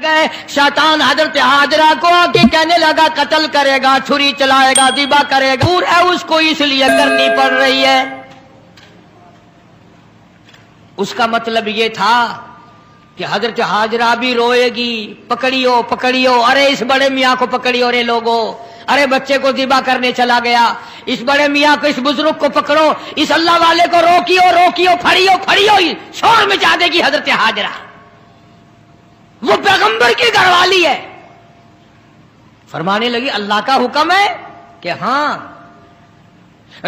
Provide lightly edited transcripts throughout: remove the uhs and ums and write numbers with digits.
گئے شیطان حضرت حاجرہ کو آگے کہنے لگا قتل کرے گا، چھری چلائے گا، ذبح کرے گا، دور ہے اس کو اس لیے کرنی پڑ رہی ہے۔ اس کا مطلب یہ تھا کہ حضرت حاجرہ بھی روئے گی، پکڑیو پکڑیو، ارے اس بڑے میاں کو پکڑیو رے لوگو، ارے بچے کو ذبح کرنے چلا گیا، اس بڑے میاں کو، اس بزرگ کو پکڑو، اس اللہ والے کو روکیو روکیو، پھڑیو پھڑیو، شور مچا دے گی حضرت حاجرہ، وہ پیغمبر کی گھر والی ہے۔ فرمانے لگی اللہ کا حکم ہے کہ ہاں،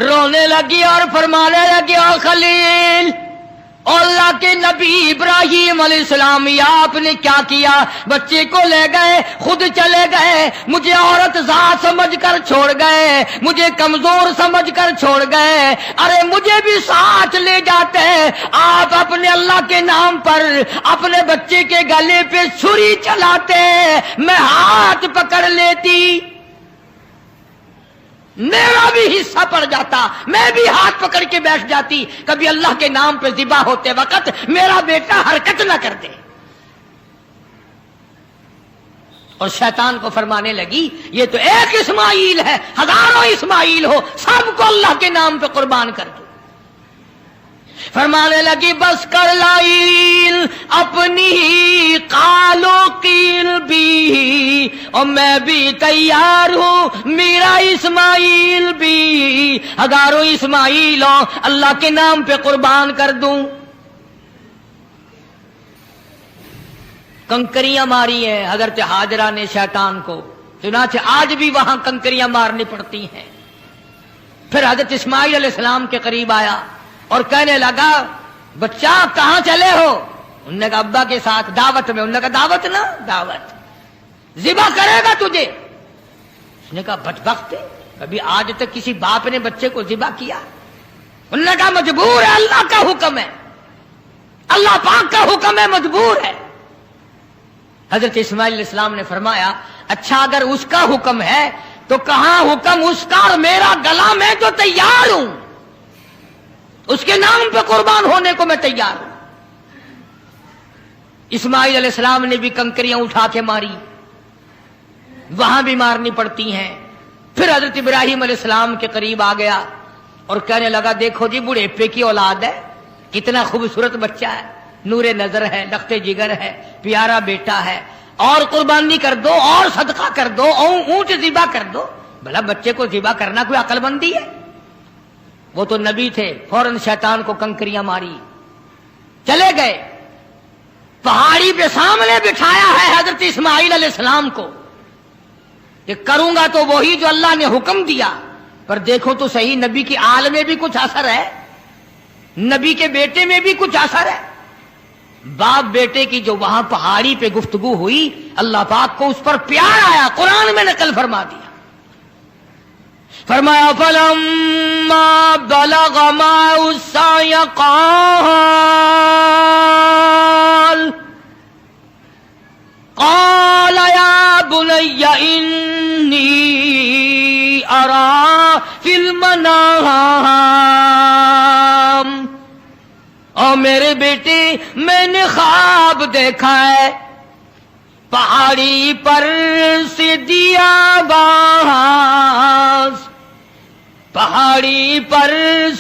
رونے لگی اور فرمانے لگی او خلیل، اللہ کے نبی ابراہیم علیہ السلام، یا آپ نے کیا کیا؟ بچے کو لے گئے، خود چلے گئے، مجھے عورت ذات سمجھ کر چھوڑ گئے، مجھے کمزور سمجھ کر چھوڑ گئے، ارے مجھے بھی ساتھ لے جاتے، آپ اپنے اللہ کے نام پر اپنے بچے کے گلے پہ چھری چلاتے، میں ہاتھ پکڑ لیتی، میرا بھی حصہ پڑ جاتا، میں بھی ہاتھ پکڑ کے بیٹھ جاتی، کبھی اللہ کے نام پہ ذبح ہوتے وقت میرا بیٹا حرکت نہ کر دے۔ اور شیطان کو فرمانے لگی یہ تو ایک اسماعیل ہے، ہزاروں اسماعیل ہو، سب کو اللہ کے نام پہ قربان کر دو۔ فرمانے لگی بس کر لائل اپنی ہی قالو قیل بھی، اور میں بھی تیار ہوں، میرا اسماعیل بھی، ہزاروں اسماعیلوں اللہ کے نام پہ قربان کر دوں۔ کنکریاں ماری ہیں حضرت حاجرہ نے شیطان کو، چنانچہ آج بھی وہاں کنکریاں مارنی پڑتی ہیں۔ پھر حضرت اسماعیل علیہ السلام کے قریب آیا اور کہنے لگا بچہ کہاں چلے ہو؟ انہوں نے کہا ابا کے ساتھ دعوت میں۔ انہوں نے کہا دعوت نہ دعوت، ذبح کرے گا تجھے۔ اس نے کہا بدبخت، کبھی آج تک کسی باپ نے بچے کو ذبح کیا؟ انہوں نے کہا مجبور ہے، اللہ کا حکم ہے، اللہ پاک کا حکم ہے، مجبور ہے۔ حضرت اسماعیل علیہ السلام نے فرمایا اچھا اگر اس کا حکم ہے تو کہاں حکم اس کا اور میرا گلا، میں تو تیار ہوں، اس کے نام پہ قربان ہونے کو میں تیار ہوں۔ اسماعیل علیہ السلام نے بھی کنکریاں اٹھا کے ماری، وہاں بھی مارنی پڑتی ہیں۔ پھر حضرت ابراہیم علیہ السلام کے قریب آ گیا اور کہنے لگا دیکھو جی بڑھیپے کی اولاد ہے، کتنا خوبصورت بچہ ہے، نور نظر ہے، لخت جگر ہے، پیارا بیٹا ہے، اور قربانی کر دو، اور صدقہ کر دو، اور اونٹ ذبح کر دو۔ بھلا بچے کو ذبح کرنا کوئی عقل مندی ہے؟ وہ تو نبی تھے، فوراً شیطان کو کنکریاں ماری، چلے گئے۔ پہاڑی پہ سامنے بٹھایا ہے حضرت اسماعیل علیہ السلام کو کہ کروں گا تو وہی جو اللہ نے حکم دیا، پر دیکھو تو صحیح نبی کی آل میں بھی کچھ اثر ہے، نبی کے بیٹے میں بھی کچھ اثر ہے۔ باپ بیٹے کی جو وہاں پہاڑی پہ گفتگو ہوئی، اللہ پاک کو اس پر پیار آیا، قرآن میں نقل فرما دیا۔ فرمایا فلما بلغ معه السعي قال يا بني إني أرى في المنام، اور میرے بیٹے میں نے خواب دیکھا ہے، پہاڑی پر سے دیا باز، پہاڑی پر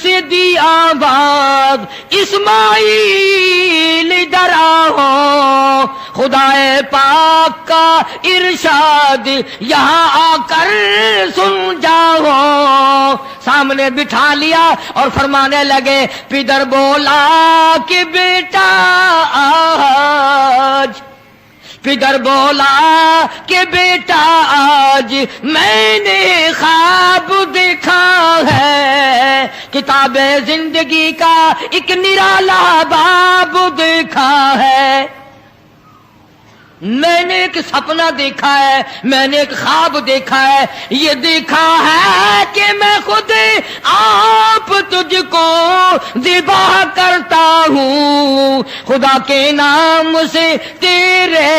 سے دیا باز، اسماعیل ادھر آؤ، خدا پاک کا ارشاد یہاں آ کر سن جاؤ۔ سامنے بٹھا لیا اور فرمانے لگے پدر بولا کہ بیٹا آج، پدر بولا کہ بیٹا آج میں نے خواب دیکھا ہے، کتاب زندگی کا ایک نرالا باب دیکھا ہے، میں نے ایک سپنا دیکھا ہے، میں نے ایک خواب دیکھا ہے، یہ دیکھا ہے کہ میں خود آپ تجھ کو ذبح کرتا ہوں، خدا کے نام سے تیرے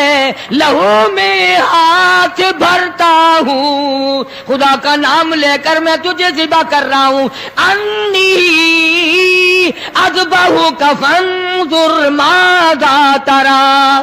لہو میں ہاتھ بھرتا ہوں، خدا کا نام لے کر میں تجھے ذبح کر رہا ہوں۔ انی اذبحک فانظر ماذا تری،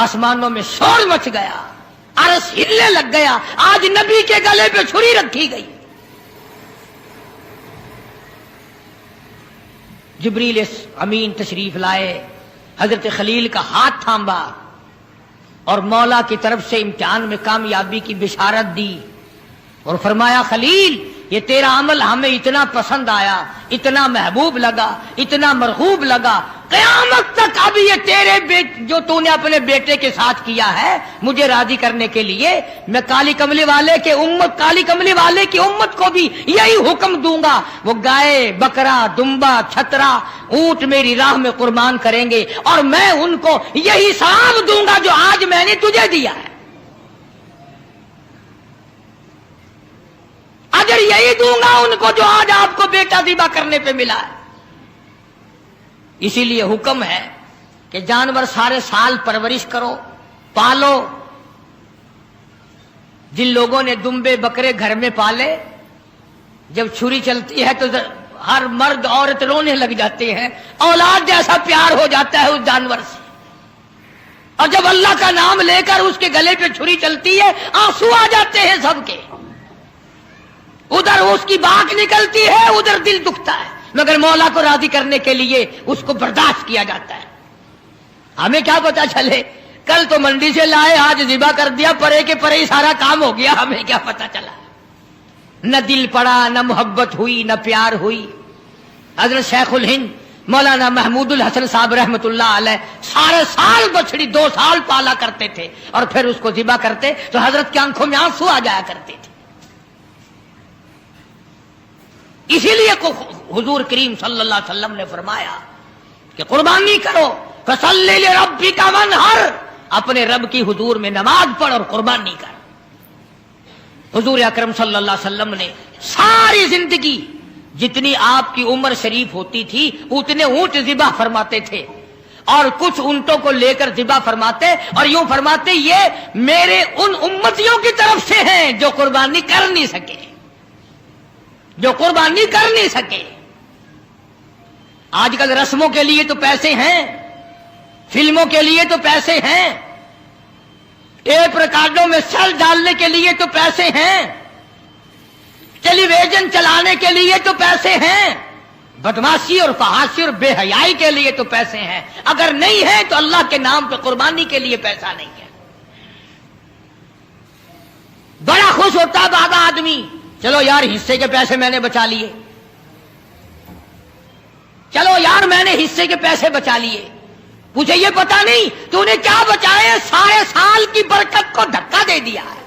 آسمانوں میں شور مچ گیا، عرش ہلنے لگ گیا، آج نبی کے گلے پہ چھری رکھی گئی۔ جبریل امین تشریف لائے، حضرت خلیل کا ہاتھ تھاما اور مولا کی طرف سے امتحان میں کامیابی کی بشارت دی اور فرمایا خلیل یہ تیرا عمل ہمیں اتنا پسند آیا، اتنا محبوب لگا، اتنا مرغوب لگا، قیامت تک اب یہ تیرے جو تو نے اپنے بیٹے کے ساتھ کیا ہے مجھے راضی کرنے کے لیے میں کالی کملی والے کی امت کو بھی یہی حکم دوں گا، وہ گائے بکرا دمبا چھترا اونٹ میری راہ میں قربان کریں گے اور میں ان کو یہی ثواب دوں گا جو آج میں نے تجھے دیا ہے، اجر یہی دوں گا ان کو جو آج آپ کو بیٹا ذبح کرنے پہ ملا ہے۔ اسی لیے حکم ہے کہ جانور سارے سال پرورش کرو، پالو۔ جن لوگوں نے دمبے بکرے گھر میں پالے، جب چھری چلتی ہے تو ہر مرد عورت رونے لگ جاتے ہیں، اولاد جیسا پیار ہو جاتا ہے اس جانور سے، اور جب اللہ کا نام لے کر اس کے گلے پہ چھری چلتی ہے آنسو آ جاتے ہیں سب کے، ادھر اس کی باک نکلتی ہے ادھر دل دکھتا ہے، مگر مولا کو راضی کرنے کے لیے اس کو برداشت کیا جاتا ہے۔ ہمیں کیا پتا چلے، کل تو منڈی سے لائے آج ذبح کر دیا، پرے کے پرے ہی سارا کام ہو گیا، ہمیں کیا پتا چلا، نہ دل پڑا، نہ محبت ہوئی، نہ پیار ہوئی۔ حضرت شیخ الہند مولانا محمود الحسن صاحب رحمت اللہ علیہ سارے سال بچڑی 2 سال پالا کرتے تھے اور پھر اس کو ذبح کرتے تو حضرت کی آنکھوں میں آنسو آ جایا کرتے تھے۔ اسی لیے حضور کریم صلی اللہ علیہ وسلم نے فرمایا کہ قربانی کرو، فصلی لربک وانحر، اپنے رب کی حضور میں نماز پڑھ اور قربانی کر۔ حضور اکرم صلی اللہ علیہ وسلم نے ساری زندگی جتنی آپ کی عمر شریف ہوتی تھی اتنے اونٹ ذبح فرماتے تھے، اور کچھ اونٹوں کو لے کر ذبح فرماتے اور یوں فرماتے یہ میرے ان امتیوں کی طرف سے ہیں جو قربانی کر نہیں سکے، آج کل رسموں کے لیے تو پیسے ہیں، فلموں کے لیے تو پیسے ہیں، ٹیپ ریکارڈوں میں سیل ڈالنے کے لیے تو پیسے ہیں، ٹیلی ویژن چلانے کے لیے تو پیسے ہیں، بدماشی اور فحاشی اور بے حیائی کے لیے تو پیسے ہیں، اگر نہیں ہے تو اللہ کے نام پہ قربانی کے لیے پیسہ نہیں ہے۔ بڑا خوش ہوتا بابا آدمی، چلو یار حصے کے پیسے میں نے بچا لیے، چلو یار میں نے حصے کے پیسے بچا لیے، مجھے یہ پتا نہیں تو نے کیا بچائے، سارے سال کی برکت کو دھکا دے دیا ہے،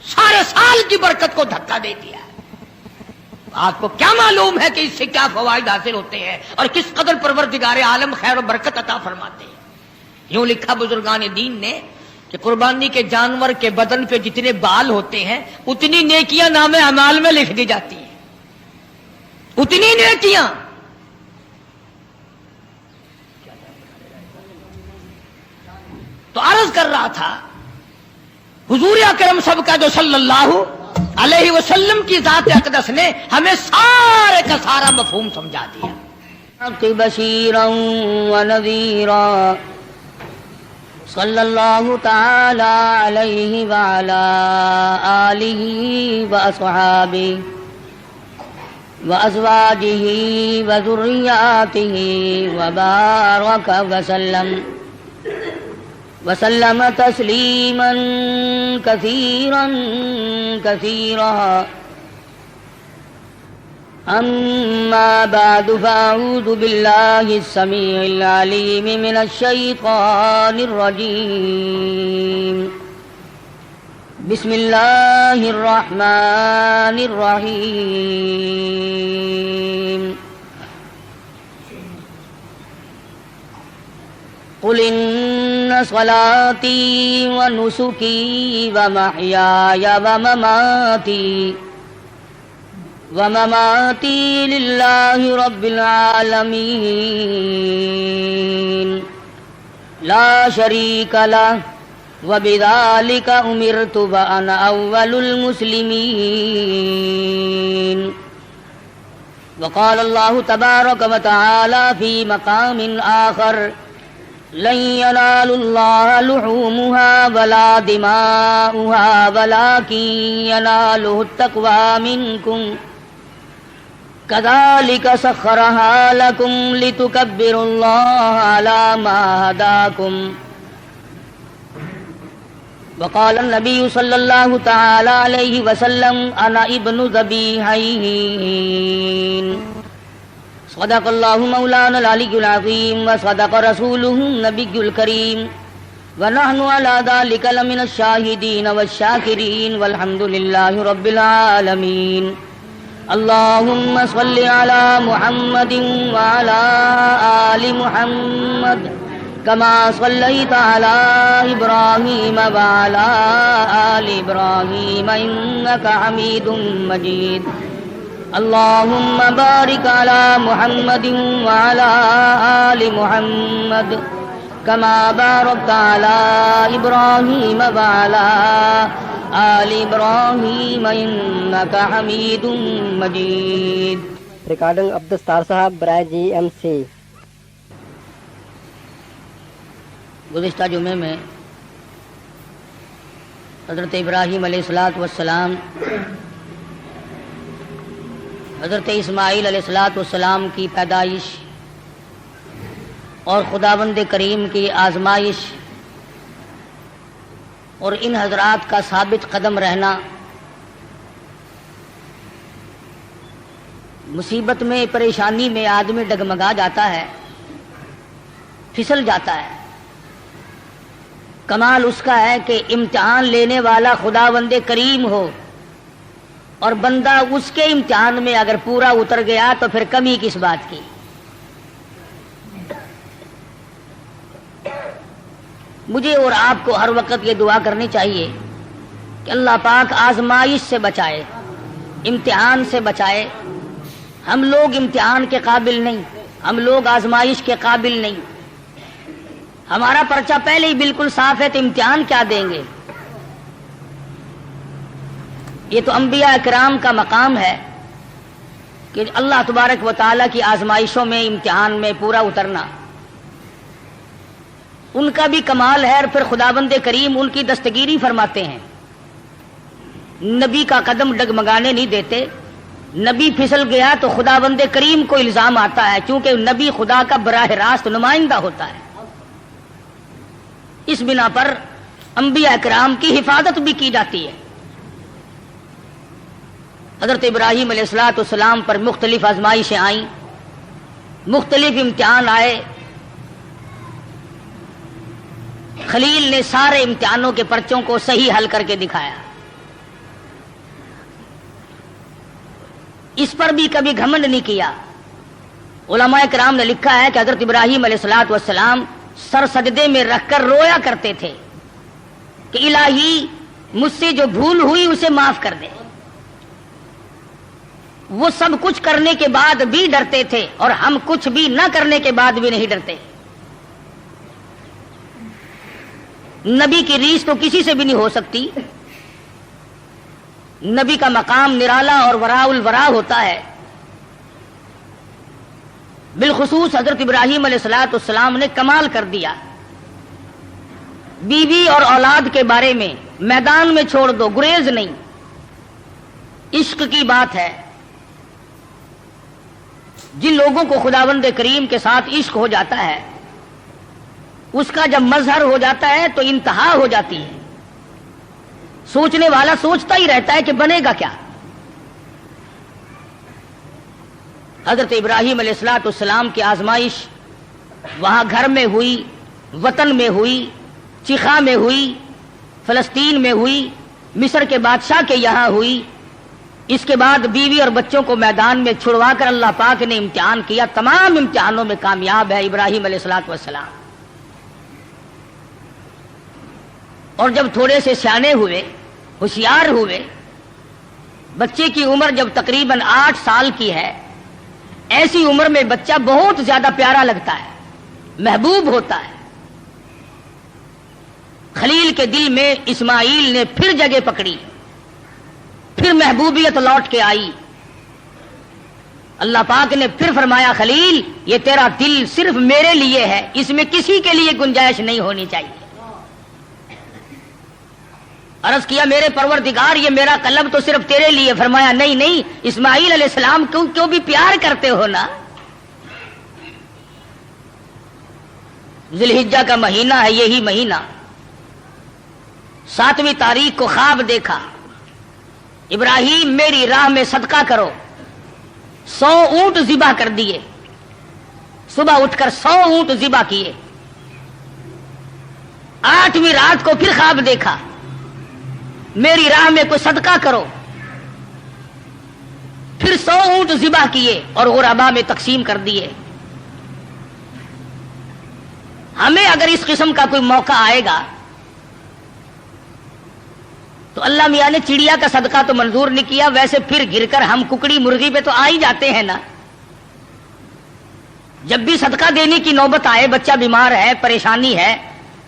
سارے سال کی برکت کو دھکا دے دیا ہے۔ آپ کو کیا معلوم ہے کہ اس سے کیا فوائد حاصل ہوتے ہیں اور کس قدر پروردگار عالم خیر و برکت عطا فرماتے ہیں۔ یوں لکھا بزرگان دین نے کہ قربانی کے جانور کے بدن پہ جتنے بال ہوتے ہیں اتنی نیکیاں نام اعمال میں لکھ دی جاتی ہیں، اتنی نیکیاں۔ تو عرض کر رہا تھا حضور اکرم سب کا جو صلی اللہ علیہ وسلم کی ذات اقدس نے ہمیں سارے کا سارا مفہوم سمجھا دیا۔ بشیرا ونذیرا صلی اللہ تعالی علیہ وعلی آلہ واصحابہ وازواجہ وذریاتہ وبارک وسلم تسلیما کثیرا کثیرا، اما بعد فاعوذ باللہ السمیع العلیم من الشیطان الرجیم، بسم اللہ الرحمن الرحیم، قل ان صلاتی ونسکی ومحیای ومماتی للہ رب العالمین لا شریک لہ وبذالک امرت وانا اول المسلمین۔ وقال اللہ تبارک وتعالی فی مقام آخر لن ينال الله لحومها ولا دماؤها ولكن يناله التقوى منكم كذلك سخرها لكم لتكبروا الله على ما هداكم وقال النبي صلى الله تعالى عليه وسلم أنا ابن ذبيحين صدق الله مولانا العلي العظيم وصدق رسوله النبي الكريم ونحن على ذلك لمن الشاهدين والشاكرين والحمد لله رب العالمين اللهم صل على محمد وعلى آل محمد كما صليت على إبراهيم وعلى آل إبراهيم إنك حميد مجيد اللهم بارك على محمد وعلى آل محمد كما باركت على إبراهيم وعلى آل إبراهيم إنك حميد مجيد. ریکارڈنگ عبدالستار صاحب برائے GMC. گزشتہ جمعے میں حضرت ابراہیم علیہ السلام حضرت اسماعیل علیہ السلام کی پیدائش اور خداوند کریم کی آزمائش اور ان حضرات کا ثابت قدم رہنا، مصیبت میں پریشانی میں آدمی ڈگمگا جاتا ہے، پھسل جاتا ہے. کمال اس کا ہے کہ امتحان لینے والا خداوند کریم ہو اور بندہ اس کے امتحان میں اگر پورا اتر گیا تو پھر کمی کس بات کی. مجھے اور آپ کو ہر وقت یہ دعا کرنی چاہیے کہ اللہ پاک آزمائش سے بچائے، امتحان سے بچائے. ہم لوگ امتحان کے قابل نہیں، ہم لوگ آزمائش کے قابل نہیں. ہمارا پرچہ پہلے ہی بالکل صاف ہے تو امتحان کیا دیں گے؟ یہ تو انبیاء کرام کا مقام ہے کہ اللہ تبارک و تعالیٰ کی آزمائشوں میں، امتحان میں پورا اترنا ان کا بھی کمال ہے. اور پھر خداوند کریم ان کی دستگیری فرماتے ہیں، نبی کا قدم ڈگمگانے نہیں دیتے. نبی پھسل گیا تو خداوند کریم کو الزام آتا ہے، چونکہ نبی خدا کا براہ راست نمائندہ ہوتا ہے. اس بنا پر انبیاء کرام کی حفاظت بھی کی جاتی ہے. حضرت ابراہیم علیہ السلام پر مختلف آزمائشیں آئیں، مختلف امتحان آئے. خلیل نے سارے امتحانوں کے پرچوں کو صحیح حل کر کے دکھایا. اس پر بھی کبھی گھمنڈ نہیں کیا. علماء کرام نے لکھا ہے کہ حضرت ابراہیم علیہ السلام سر سجدے میں رکھ کر رویا کرتے تھے کہ الہی مجھ سے جو بھول ہوئی اسے معاف کر دے. وہ سب کچھ کرنے کے بعد بھی ڈرتے تھے اور ہم کچھ بھی نہ کرنے کے بعد بھی نہیں ڈرتے. نبی کی ریس تو کسی سے بھی نہیں ہو سکتی. نبی کا مقام نرالا اور وراء الورا ہوتا ہے. بالخصوص حضرت ابراہیم علیہ السلام نے کمال کر دیا. بیوی اور اولاد کے بارے میں میدان میں چھوڑ دو، گریز نہیں. عشق کی بات ہے. جن لوگوں کو خداوند کریم کے ساتھ عشق ہو جاتا ہے، اس کا جب مظہر ہو جاتا ہے تو انتہا ہو جاتی ہے. سوچنے والا سوچتا ہی رہتا ہے کہ بنے گا کیا. حضرت ابراہیم علیہ السلام کی آزمائش وہاں گھر میں ہوئی، وطن میں ہوئی، چیخا میں ہوئی، فلسطین میں ہوئی، مصر کے بادشاہ کے یہاں ہوئی. اس کے بعد بیوی اور بچوں کو میدان میں چھڑوا کر اللہ پاک نے امتحان کیا. تمام امتحانوں میں کامیاب ہے ابراہیم علیہ السلام. اور جب تھوڑے سے سیانے ہوئے، ہوشیار ہوئے، بچے کی عمر جب تقریباً 8 سال کی ہے، ایسی عمر میں بچہ بہت زیادہ پیارا لگتا ہے، محبوب ہوتا ہے. خلیل کے دل میں اسماعیل نے پھر جگہ پکڑی، پھر محبوبیت لوٹ کے آئی. اللہ پاک نے پھر فرمایا خلیل یہ تیرا دل صرف میرے لیے ہے، اس میں کسی کے لیے گنجائش نہیں ہونی چاہیے۔ عرض کیا میرے پروردگار یہ میرا قلب تو صرف تیرے لیے، فرمایا نہیں نہیں، اسماعیل علیہ السلام کیوں بھی پیار کرتے ہو نا۔ ذی الحجہ کا مہینہ ہے، یہی مہینہ 7ویں تاریخ کو خواب دیکھا، ابراہیم میری راہ میں صدقہ کرو، 100 اونٹ ذبح کر دیے، صبح اٹھ کر 100 اونٹ ذبح کیے۔ 8ویں رات کو پھر خواب دیکھا، میری راہ میں کوئی صدقہ کرو، پھر 100 اونٹ ذبح کیے اور غربا میں تقسیم کر دیے۔ ہمیں اگر اس قسم کا کوئی موقع آئے گا تو اللہ میاں نے چڑیا کا صدقہ تو منظور نہیں کیا، ویسے پھر گر کر ہم ککڑی مرغی پہ تو آ ہی جاتے ہیں نا۔ جب بھی صدقہ دینے کی نوبت آئے، بچہ بیمار ہے، پریشانی ہے،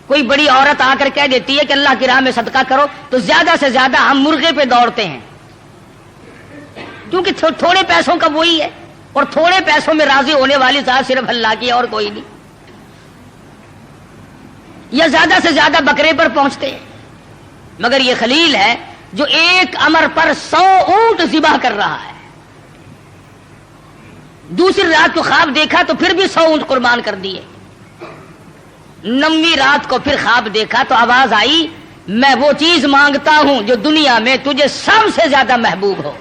کوئی بڑی عورت آ کر کہہ دیتی ہے کہ اللہ کی راہ میں صدقہ کرو، تو زیادہ سے زیادہ ہم مرغے پہ دوڑتے ہیں، کیونکہ تھوڑے پیسوں کا وہی ہے، اور تھوڑے پیسوں میں راضی ہونے والی ذات صرف اللہ کی اور کوئی نہیں، یا زیادہ سے زیادہ بکرے پر پہنچتے ہیں۔ مگر یہ خلیل ہے جو ایک امر پر 100 اونٹ ذبح کر رہا ہے۔ دوسری رات کو خواب دیکھا تو پھر بھی 100 اونٹ قربان کر دیے۔ 9ویں رات کو پھر خواب دیکھا تو آواز آئی میں وہ چیز مانگتا ہوں جو دنیا میں تجھے سب سے زیادہ محبوب ہو،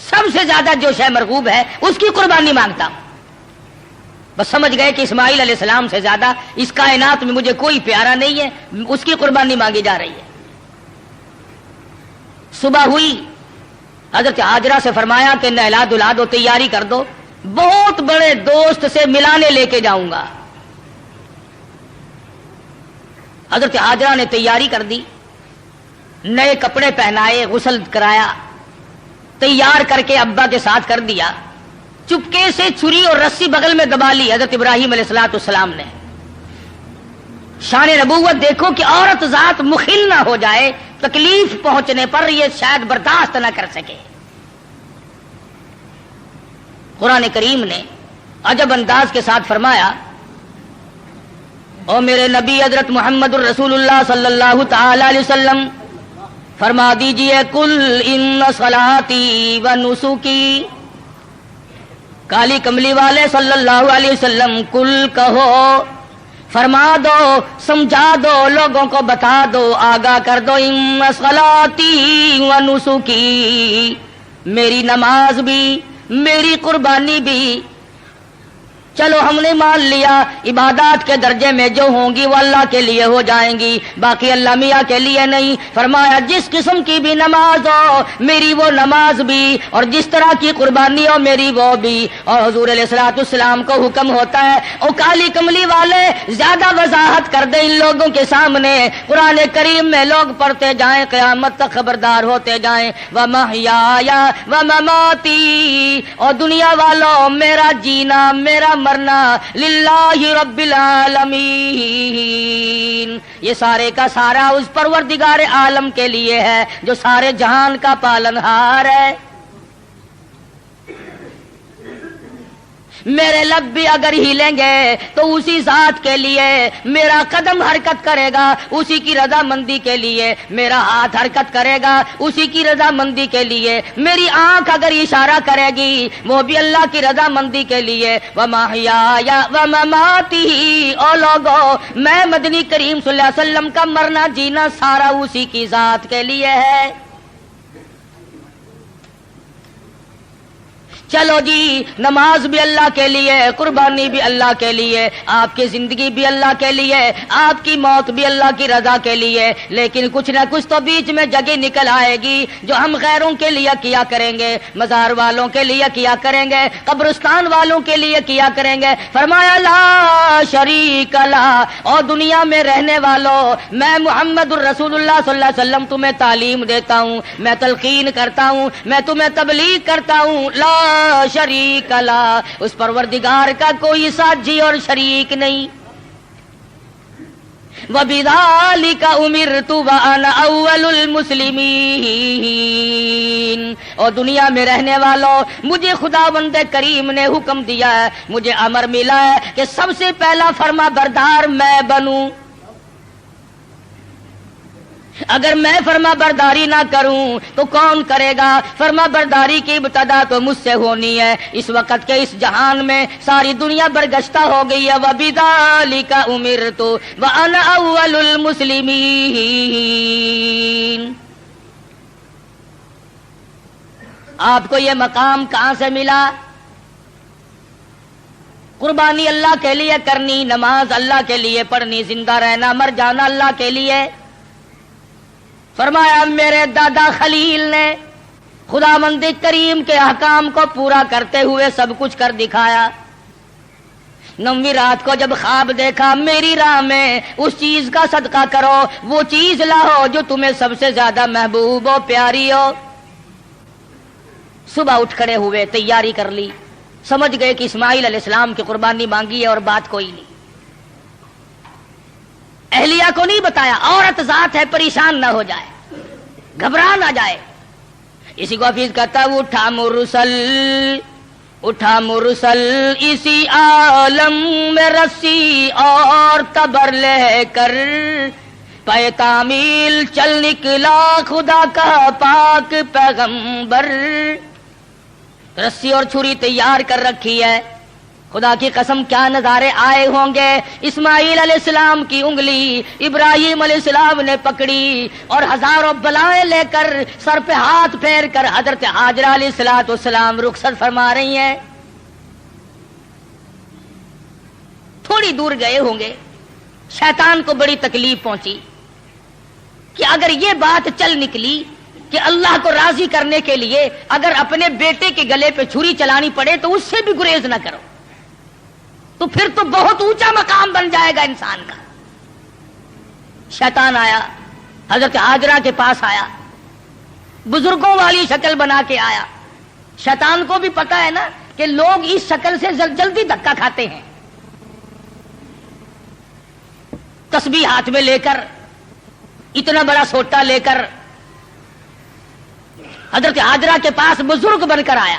سب سے زیادہ جو شے مرغوب ہے اس کی قربانی مانگتا ہوں۔ بس سمجھ گئے کہ اسماعیل علیہ السلام سے زیادہ اس کائنات میں مجھے کوئی پیارا نہیں ہے، اس کی قربانی مانگی جا رہی ہے۔ صبح ہوئی، حضرت ہاجرہ سے فرمایا کہ نہلا دھلا دو، تیاری کر دو، بہت بڑے دوست سے ملانے لے کے جاؤں گا۔ حضرت ہاجرہ نے تیاری کر دی، نئے کپڑے پہنائے، غسل کرایا، تیار کر کے ابا کے ساتھ کر دیا۔ چپکے سے چھری اور رسی بغل میں دبا لی حضرت ابراہیم علیہ السلام نے۔ شان نبوت دیکھو کہ عورت ذات مخل نہ ہو جائے، تکلیف پہنچنے پر یہ شاید برداشت نہ کر سکے۔ قرآن کریم نے عجب انداز کے ساتھ فرمایا او میرے نبی حضرت محمد الرسول اللہ صلی اللہ تعالی علیہ وسلم فرما دیجئے کل ان صلاتی و نسکی، کالی کملی والے صلی اللہ علیہ وسلم کل کہو، فرما دو، سمجھا دو، لوگوں کو بتا دو، آگاہ کر دو، ان صلاتی و نسکی، میری نماز بھی، میری قربانی بھی، چلو ہم نے مان لیا عبادات کے درجے میں جو ہوں گی وہ اللہ کے لیے ہو جائیں گی، باقی اللہ میاں کے لیے نہیں۔ فرمایا جس قسم کی بھی نماز ہو میری وہ نماز بھی، اور جس طرح کی قربانی ہو میری وہ بھی۔ اور حضور علیہ الصلوۃ والسلام کو حکم ہوتا ہے او کالی کملی والے زیادہ وضاحت کر دے ان لوگوں کے سامنے، قرآن کریم میں لوگ پڑھتے جائیں، قیامت تک خبردار ہوتے جائیں، وَمَحْيَايَ وَمَمَاتِي، اور دنیا والوں میرا جینا میرا مرنا للہ رب العالمین، یہ سارے کا سارا اس پروردگار عالم کے لیے ہے جو سارے جہان کا پالنہار ہے۔ میرے لب بھی اگر ہلیں گے تو اسی ذات کے لیے، میرا قدم حرکت کرے گا اسی کی رضا مندی کے لیے، میرا ہاتھ حرکت کرے گا اسی کی رضا مندی کے لیے، میری آنکھ اگر اشارہ کرے گی وہ بھی اللہ کی رضا مندی کے لیے۔ وَمَحْيَايَ وَمَمَاتِهِ، او لوگو میں مدنی کریم صلی اللہ علیہ وسلم کا مرنا جینا سارا اسی کی ذات کے لیے ہے۔ چلو جی نماز بھی اللہ کے لیے، قربانی بھی اللہ کے لیے، آپ کی زندگی بھی اللہ کے لیے، آپ کی موت بھی اللہ کی رضا کے لیے، لیکن کچھ نہ کچھ تو بیچ میں جگہ نکل آئے گی جو ہم غیروں کے لیے کیا کریں گے، مزار والوں کے لیے کیا کریں گے، قبرستان والوں کے لیے کیا کریں گے۔ فرمایا لا شریک لا، اور دنیا میں رہنے والوں میں محمد الرسول اللہ صلی اللہ علیہ وسلم تمہیں تعلیم دیتا ہوں، میں تلقین کرتا ہوں، میں تمہیں تبلیغ کرتا ہوں، لا شریک لا، اس پروردگار کا کوئی ساتھی اور شریک نہیں۔ وَبِذَلِكَ أُمِرْتُ وَأَنَا أَوَّلُ الْمُسْلِمِينَ۔ اور دنیا میں رہنے والوں، مجھے خداوند کریم نے حکم دیا ہے، مجھے امر ملا ہے کہ سب سے پہلا فرما بردار میں بنوں۔ اگر میں فرما برداری نہ کروں تو کون کرے گا؟ فرما برداری کی ابتدا تو مجھ سے ہونی ہے۔ اس وقت کے اس جہان میں ساری دنیا برگشتہ ہو گئی ہے۔ وَبِذَلِكَ أُمِرْتُ وَأَنَا أَوَّلُ الْمُسْلِمِينَ۔ آپ کو یہ مقام کہاں سے ملا؟ قربانی اللہ کے لیے کرنی، نماز اللہ کے لیے پڑھنی، زندہ رہنا مر جانا اللہ کے لیے۔ فرمایا میرے دادا خلیل نے خداوند کریم کے احکام کو پورا کرتے ہوئے سب کچھ کر دکھایا۔ 9ویں رات کو جب خواب دیکھا، میری راہ میں اس چیز کا صدقہ کرو، وہ چیز لاؤ جو تمہیں سب سے زیادہ محبوب ہو، پیاری ہو۔ صبح اٹھ کھڑے ہوئے، تیاری کر لی، سمجھ گئے کہ اسماعیل علیہ السلام کی قربانی مانگی ہے اور بات کوئی نہیں۔ اہلیہ کو نہیں بتایا، عورت ذات ہے، پریشان نہ ہو جائے، گھبرا نہ جائے۔ اسی کو حفیظ کہتا ہے اٹھا مرسل اسی عالم میں رسی اور تبر لے کر، پے تعمیل چل نکلا خدا کا پاک پیغمبر۔ رسی اور چھری تیار کر رکھی ہے، خدا کی قسم کیا نظارے آئے ہوں گے۔ اسماعیل علیہ السلام کی انگلی ابراہیم علیہ السلام نے پکڑی اور ہزاروں بلائیں لے کر سر پہ ہاتھ پھیر کر حضرت ہاجرہ علیہ السلام رخصت فرما رہی ہیں۔ تھوڑی دور گئے ہوں گے، شیطان کو بڑی تکلیف پہنچی کہ اگر یہ بات چل نکلی کہ اللہ کو راضی کرنے کے لیے اگر اپنے بیٹے کے گلے پہ چھری چلانی پڑے تو اس سے بھی گریز نہ کرو، تو پھر تو بہت اونچا مقام بن جائے گا انسان کا۔ شیطان آیا، حضرت ہاجرہ کے پاس آیا، بزرگوں والی شکل بنا کے آیا۔ شیطان کو بھی پتا ہے نا کہ لوگ اس شکل سے جلدی دھکا کھاتے ہیں۔ تسبیح ہاتھ میں لے کر، اتنا بڑا سوٹا لے کر حضرت ہاجرہ کے پاس بزرگ بن کر آیا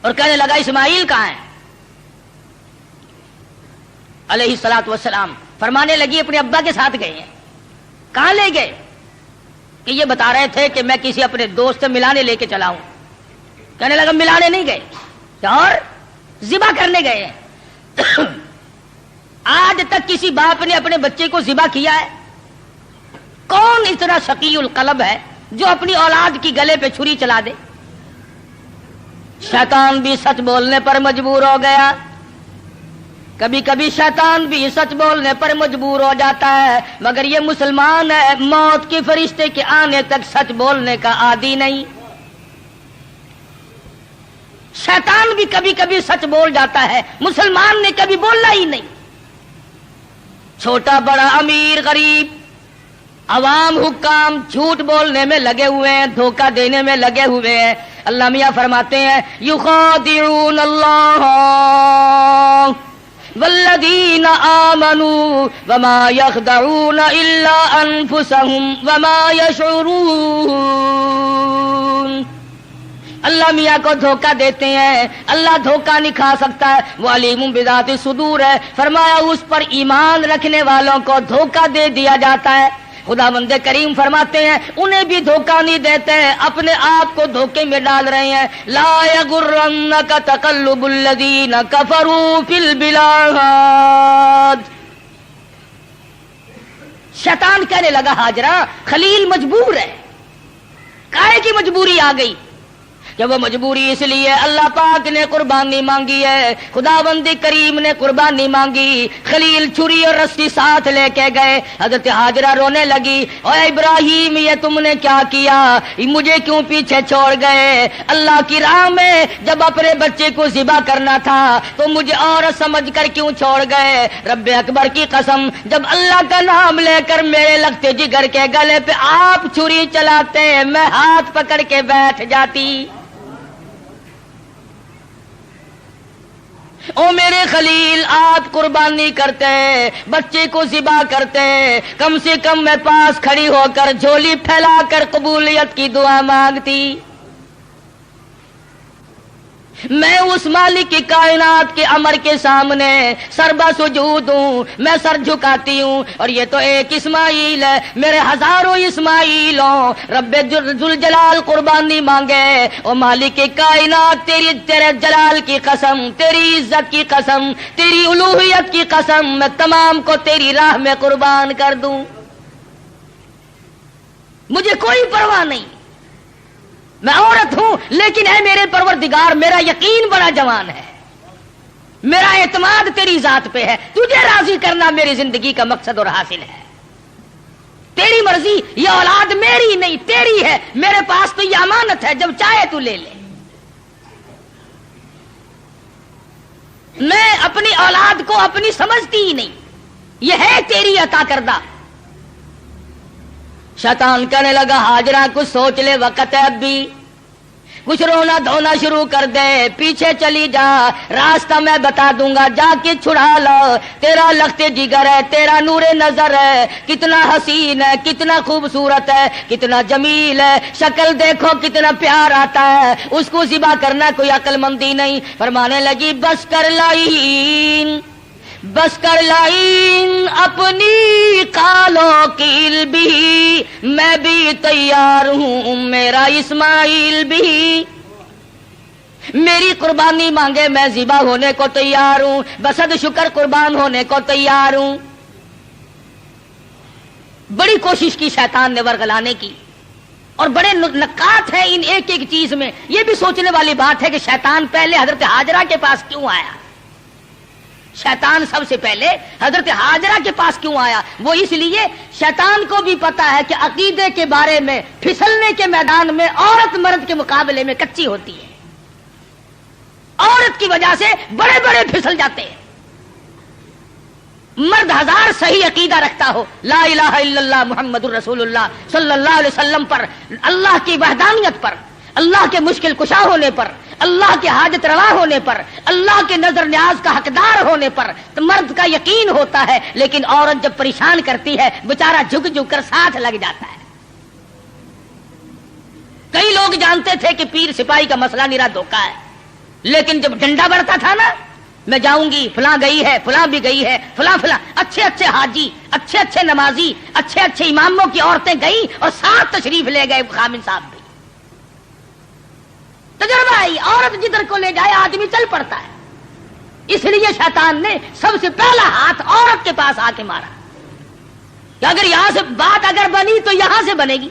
اور کہنے لگا اسماعیل کہاں ہے علیہ الصلوۃ والسلام؟ فرمانے لگی اپنے ابا کے ساتھ گئے ہیں۔ کہاں لے گئے؟ کہ یہ بتا رہے تھے کہ میں کسی اپنے دوست سے ملانے لے کے چلا ہوں۔ کہنے لگا ملانے نہیں گئے اور ذبح کرنے گئے ہیں۔ آج تک کسی باپ نے اپنے بچے کو ذبح کیا ہے؟ کون اتنا شقی القلب ہے جو اپنی اولاد کی گلے پہ چھری چلا دے؟ شیطان بھی سچ بولنے پر مجبور ہو گیا۔ کبھی کبھی شیطان بھی سچ بولنے پر مجبور ہو جاتا ہے، مگر یہ مسلمان ہے، موت کے فرشتے کے آنے تک سچ بولنے کا عادی نہیں۔ شیطان بھی کبھی کبھی سچ بول جاتا ہے، مسلمان نے کبھی بولنا ہی نہیں۔ چھوٹا بڑا امیر غریب عوام حکام جھوٹ بولنے میں لگے ہوئے ہیں، دھوکہ دینے میں لگے ہوئے ہیں۔ اللہ میاں فرماتے ہیں یخادعون اللہ والذین آمنوا وما یخدعون الا انفسهم وما یشعرون۔ اللہ میاں کو دھوکہ دیتے ہیں، اللہ دھوکہ نہیں کھا سکتا ہے، وہ علیم بذات الصدور ہے۔ فرمایا اس پر ایمان رکھنے والوں کو دھوکہ دے دیا جاتا ہے۔ خداوند کریم فرماتے ہیں انہیں بھی دھوکہ نہیں دیتے ہیں، اپنے آپ کو دھوکے میں ڈال رہے ہیں۔ لا یغرنک تقلب الذین کفروا فی البلاد۔ شیطان کہنے لگا ہاجرہ خلیل مجبور ہے۔ کائے کی مجبوری آ گئی؟ کہ وہ مجبوری اس لیے اللہ پاک نے قربانی مانگی ہے، خداوند کریم نے قربانی مانگی۔ خلیل چھری اور رسی ساتھ لے کے گئے، حضرت ہاجرہ رونے لگی، اے ابراہیم یہ تم نے کیا کیا؟ مجھے کیوں پیچھے چھوڑ گئے؟ اللہ کی راہ میں جب اپنے بچے کو ذبح کرنا تھا تو مجھے عورت سمجھ کر کیوں چھوڑ گئے؟ رب اکبر کی قسم، جب اللہ کا نام لے کر میرے لگتے جگر کے گلے پہ آپ چھری چلاتے میں ہاتھ پکڑ کے بیٹھ جاتی۔ او میرے خلیل آپ باپ قربانی کرتے ہیں, بچے کو ذبح کرتے ہیں, کم سے کم میں پاس کھڑی ہو کر جھولی پھیلا کر قبولیت کی دعا مانگتی. میں اس مالک کی کائنات کے امر کے سامنے سربا سجود ہوں, میں سر جھکاتی ہوں, اور یہ تو ایک اسماعیل ہے, میرے ہزاروں اسماعیل ہوں. رب ذوالجلال قربانی مانگے, او مالک کی کائنات تیرے جلال کی قسم, تیری عزت کی قسم, تیری الوہیت کی قسم, میں تمام کو تیری راہ میں قربان کر دوں. مجھے کوئی پرواہ نہیں, میں عورت ہوں, لیکن اے میرے پروردگار میرا یقین بڑا جوان ہے, میرا اعتماد تیری ذات پہ ہے, تجھے راضی کرنا میری زندگی کا مقصد اور حاصل ہے. تیری مرضی, یہ اولاد میری نہیں تیری ہے, میرے پاس تو یہ امانت ہے, جب چاہے تو لے لے. میں اپنی اولاد کو اپنی سمجھتی ہی نہیں, یہ ہے تیری عطا کردہ. شیطان کہنے لگا ہاجرہ کچھ سوچ لے, وقت ہے اب بھی, کچھ رونا دھونا شروع کر دے, پیچھے چلی جا, راستہ میں بتا دوں گا, جا کے چھڑا لو. تیرا لخت جگر ہے, تیرا نور نظر ہے, کتنا حسین ہے, کتنا خوبصورت ہے, کتنا جمیل ہے, شکل دیکھو کتنا پیار آتا ہے, اس کو ذبح کرنا کوئی عقل مندی نہیں. فرمانے لگی بس کر لائن, بس کر لائن اپنی کالوں کی بھی, میں بھی تیار ہوں, میرا اسماعیل بھی. میری قربانی مانگے, میں ذبح ہونے کو تیار ہوں, بسد شکر قربان ہونے کو تیار ہوں. بڑی کوشش کی شیطان نے ورغلانے کی, اور بڑے نکات ہیں ان ایک ایک چیز میں. یہ بھی سوچنے والی بات ہے کہ شیطان پہلے حضرت ہاجرہ کے پاس کیوں آیا. شیطان سب سے پہلے حضرت ہاجرہ کے پاس کیوں آیا؟ وہ اس لیے شیطان کو بھی پتا ہے کہ عقیدے کے بارے میں پھسلنے کے میدان میں عورت مرد کے مقابلے میں کچی ہوتی ہے. عورت کی وجہ سے بڑے بڑے پھسل جاتے ہیں. مرد ہزار صحیح عقیدہ رکھتا ہو, لا الہ الا اللہ محمد الرسول اللہ صلی اللہ علیہ وسلم پر, اللہ کی وحدانیت پر, اللہ کے مشکل کشا ہونے پر, اللہ کے حاجت روا ہونے پر, اللہ کے نظر نیاز کا حقدار ہونے پر تو مرد کا یقین ہوتا ہے. لیکن عورت جب پریشان کرتی ہے بیچارہ جھک جھک کر ساتھ لگ جاتا ہے. کئی لوگ جانتے تھے کہ پیر سپاہی کا مسئلہ نرا دھوکا ہے, لیکن جب ڈنڈا بڑھتا تھا نا, میں جاؤں گی, فلاں گئی ہے, فلاں بھی گئی ہے, فلاں فلاں اچھے اچھے حاجی, اچھے اچھے نمازی, اچھے اچھے اماموں کی عورتیں گئی اور ساتھ تشریف لے گئے خامن صاحب بھی. تجربہ ہے, عورت جدھر کو لے جائے آدمی چل پڑتا ہے. اس لیے شیطان نے سب سے پہلا ہاتھ عورت کے پاس آ کے مارا کہ اگر یہاں سے بات اگر بنی تو یہاں سے بنے گی.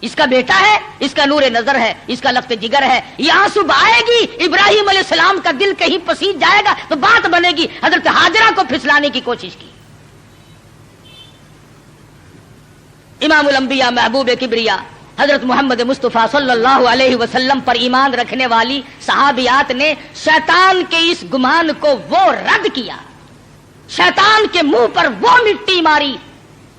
اس کا بیٹا ہے, اس کا نور نظر ہے, اس کا لخت جگر ہے, یہاں صبح آئے گی, ابراہیم علیہ السلام کا دل کہیں پسیج جائے گا تو بات بنے گی. حضرت ہاجرہ کو پھسلانے کی کوشش کی. امام الانبیاء محبوب کبریا حضرت محمد مصطفیٰ صلی اللہ علیہ وسلم پر ایمان رکھنے والی صحابیات نے شیطان کے اس گمان کو وہ رد کیا, شیطان کے منہ پر وہ مٹی ماری.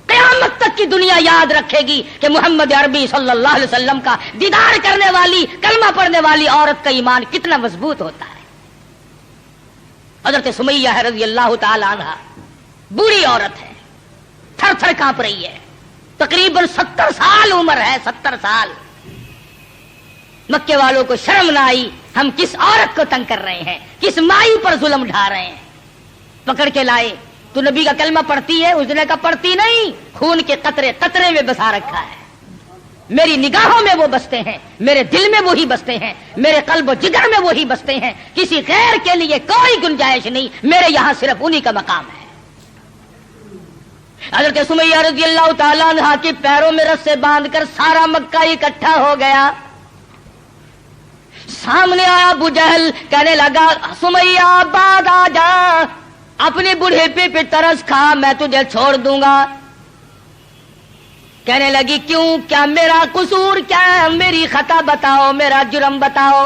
قیامت تک کی دنیا یاد رکھے گی کہ محمد عربی صلی اللہ علیہ وسلم کا دیدار کرنے والی, کلمہ پڑھنے والی عورت کا ایمان کتنا مضبوط ہوتا ہے. حضرت سمیہ ہے رضی اللہ تعالی عنہا, بوڑھی عورت ہے, تھر تھر کانپ رہی ہے, تقریباً 70 سال عمر ہے, 70 سال. مکے والوں کو شرم نہ آئی, ہم کس عورت کو تنگ کر رہے ہیں, کس مائی پر ظلم ڈھا رہے ہیں. پکڑ کے لائے, تو نبی کا کلمہ پڑھتی ہے؟ اس نے کہا پڑھتی نہیں, خون کے قطرے قطرے میں بسا رکھا ہے. میری نگاہوں میں وہ بستے ہیں, میرے دل میں وہی بستے ہیں, میرے قلب و جگر میں وہی بستے ہیں. کسی غیر کے لیے کوئی گنجائش نہیں, میرے یہاں صرف انہی کا مقام ہے. حضرت سمیہ رضی اللہ تعالیٰ عنہا کے پیروں میں رسے باندھ کر سارا مکہ اکٹھا ہو گیا. سامنے آیا ابو جہل, کہنے لگا سمیہ بعد آ جا, اپنے بڑھیپے پہ ترس کھا, میں تجھے چھوڑ دوں گا. کہنے لگی کیوں, کیا میرا قصور کیا ہے, میری خطا بتاؤ, میرا جرم بتاؤ.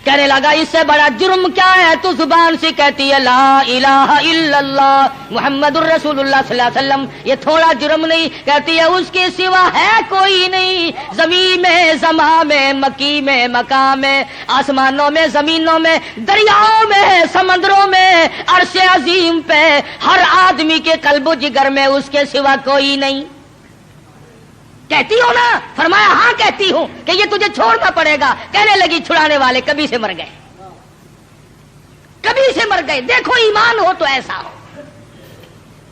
کہنے لگا اس سے بڑا جرم کیا ہے؟ تو زبان سے کہتی ہے لا الہ الا اللہ محمد الرسول اللہ صلی اللہ علیہ وسلم، یہ تھوڑا جرم نہیں؟ کہتی ہے اس کے سوا ہے کوئی نہیں، زمین میں، زمان میں، مکی میں، مکان میں، آسمانوں میں، زمینوں میں، دریاؤں میں، سمندروں میں، عرش عظیم پہ، ہر آدمی کے قلب و جگر میں اس کے سوا کوئی نہیں۔ کہتی ہو نا؟ فرمایا ہاں کہتی ہوں کہ یہ تجھے چھوڑنا پڑے گا۔ کہنے لگی چھڑانے والے کبھی سے مر گئے، کبھی سے مر گئے، دیکھو ایمان ہو تو ایسا ہو۔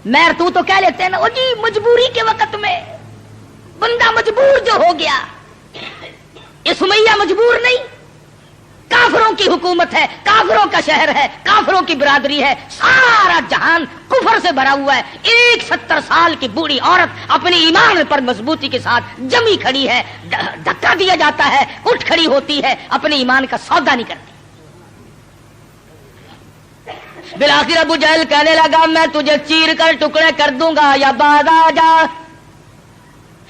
میر تو کہہ لیتے ہیں نا، او جی مجبوری کے وقت میں بندہ مجبور جو ہو گیا، یہ سمیہ مجبور نہیں، کافروں کی حکومت ہے، کافروں کا شہر ہے، کافروں کی برادری ہے، سارا جہان کفر سے بھرا ہوا ہے، ایک 70 سال کی بوڑھی عورت اپنی ایمان پر مضبوطی کے ساتھ جمی کھڑی ہے، دھکا دیا جاتا ہے، اٹھ کھڑی ہوتی ہے، اپنے ایمان کا سودا نہیں کرتی۔ بالآخر ابو جہل کہنے لگا میں تجھے چیر کر ٹکڑے کر دوں گا یا بعد آ جا۔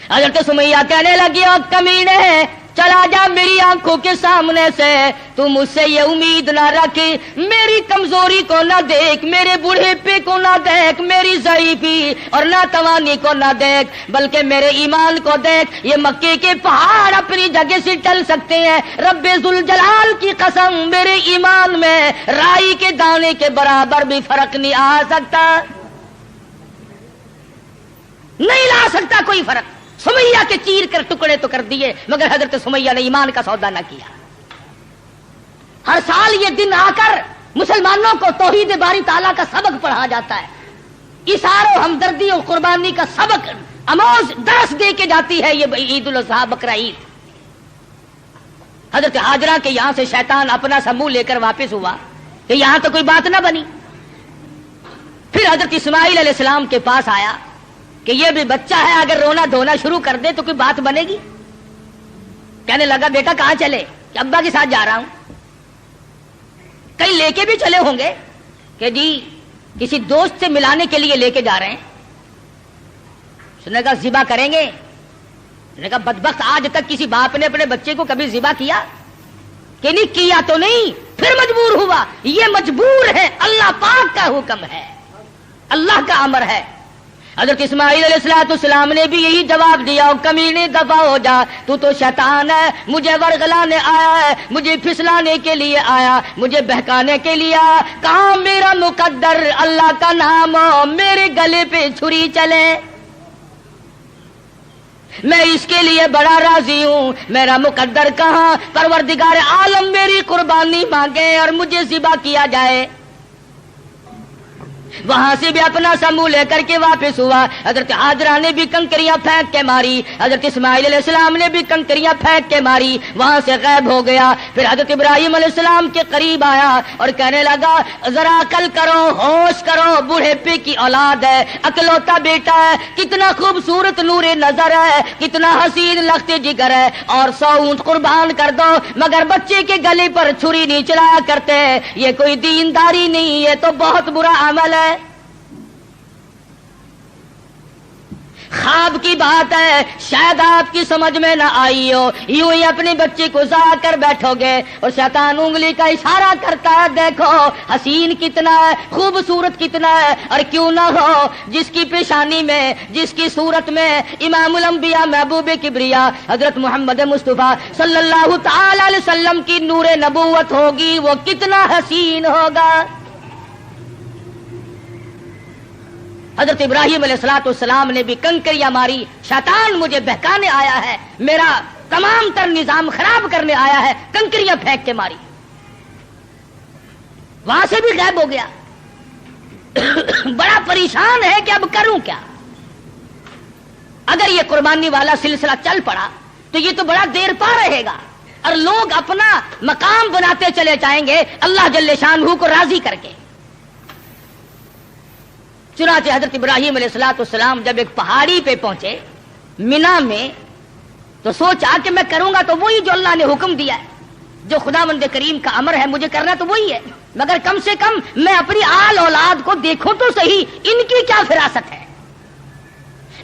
حضرت سمیہ کہنے لگی او کمینے چلا جا میری آنکھوں کے سامنے سے، تو مجھ سے یہ امید نہ رکھ، میری کمزوری کو نہ دیکھ، میرے بوڑھے کو نہ دیکھ، میری ضعیفی اور ناتوانی کو نہ دیکھ، بلکہ میرے ایمان کو دیکھ۔ یہ مکے کے پہاڑ اپنی جگہ سے ٹل سکتے ہیں، رب ذوالجلال کی قسم میرے ایمان میں رائی کے دانے کے برابر بھی فرق نہیں آ سکتا، نہیں لا سکتا کوئی فرق۔ سمیہ کے چیر کر ٹکڑے تو کر دیے، مگر حضرت سمیہ نے ایمان کا سودا نہ کیا۔ ہر سال یہ دن آ کر مسلمانوں کو توحید باری تعالیٰ کا سبق پڑھا جاتا ہے، ایثار و ہمدردی اور قربانی کا سبق آموز درس دے کے جاتی ہے یہ عید الاضحیٰ بقرہ عید۔ حضرت ہاجرہ کے یہاں سے شیطان اپنا سا منہ لے کر واپس ہوا کہ یہاں تو کوئی بات نہ بنی۔ پھر حضرت اسماعیل علیہ السلام کے پاس آیا کہ یہ بھی بچہ ہے، اگر رونا دھونا شروع کر دے تو کوئی بات بنے گی؟ کہنے لگا بیٹا کہاں چلے؟ کہ ابا کے ساتھ جا رہا ہوں۔ کہیں لے کے بھی چلے ہوں گے کہ جی کسی دوست سے ملانے کے لیے لے کے جا رہے ہیں۔ اس نے کہا ذبح کریں گے؟ اس نے کہا بدبخت آج تک کسی باپ نے اپنے بچے کو کبھی ذبح کیا؟ کہ نہیں کیا تو نہیں، پھر مجبور ہوا۔ یہ مجبور ہے، اللہ پاک کا حکم ہے، اللہ کا امر ہے۔ حضرت اسماعیل علیہ السلام نے بھی یہی جواب دیا، کمینے دفع ہو جا، تو شیطان ہے، مجھے ورغلانے آیا ہے، مجھے پھسلانے کے لیے آیا، مجھے بہکانے کے لیے آیا۔ کہاں میرا مقدر اللہ کا نام ہو، میرے گلے پہ چھری چلے، میں اس کے لیے بڑا راضی ہوں۔ میرا مقدر کہاں؟ پروردگار عالم میری قربانی مانگے اور مجھے ذبح کیا جائے۔ وہاں سے بھی اپنا سمو لے کر کے واپس ہوا۔ حضرت ہاجرہ نے بھی کنکریاں پھینک کے ماری، حضرت اسماعیل علیہ السلام نے بھی کنکریاں پھینک کے ماری، وہاں سے غائب ہو گیا۔ پھر حضرت ابراہیم علیہ السلام کے قریب آیا اور کہنے لگا ذرا عقل کرو، ہوش کرو، بوڑھے پے کی اولاد ہے، اکلوتا بیٹا ہے، کتنا خوبصورت نور نظر ہے، کتنا حسین لخت جگر ہے، اور 100 اونٹ قربان کر دو، مگر بچے کے گلے پر چھری نہیں چلایا کرتے، یہ کوئی دینداری نہیں، یہ تو بہت برا عمل ہے۔ خواب کی بات ہے، شاید آپ کی سمجھ میں نہ آئی ہو، یوں ہی اپنے بچے کو ضائع کر بیٹھو گے اور شیطان انگلی کا اشارہ کرتا ہے، دیکھو حسین کتنا ہے، خوبصورت کتنا ہے، اور کیوں نہ ہو جس کی پیشانی میں، جس کی صورت میں امام الانبیاء محبوب کبریا حضرت محمد مصطفیٰ صلی اللہ تعالی علیہ وسلم کی نور نبوت ہوگی، وہ کتنا حسین ہوگا۔ حضرت ابراہیم علیہ السلام نے بھی کنکریاں ماری، شیطان مجھے بہکانے آیا ہے، میرا تمام تر نظام خراب کرنے آیا ہے، کنکریاں پھینک کے ماری، وہاں سے بھی غائب ہو گیا۔ بڑا پریشان ہے کہ اب کروں کیا؟ اگر یہ قربانی والا سلسلہ چل پڑا تو یہ تو بڑا دیر پا رہے گا، اور لوگ اپنا مقام بناتے چلے جائیں گے اللہ جل شانہ کو راضی کر کے۔ چنانچہ حضرت ابراہیم علیہ السلام جب ایک پہاڑی پہ پہنچے مینا میں، تو سوچا کہ میں کروں گا تو وہی جو اللہ نے حکم دیا ہے، جو خداوند کریم کا امر ہے مجھے کرنا تو وہی ہے، مگر کم سے کم میں اپنی آل اولاد کو دیکھوں تو صحیح، ان کی کیا فراست ہے۔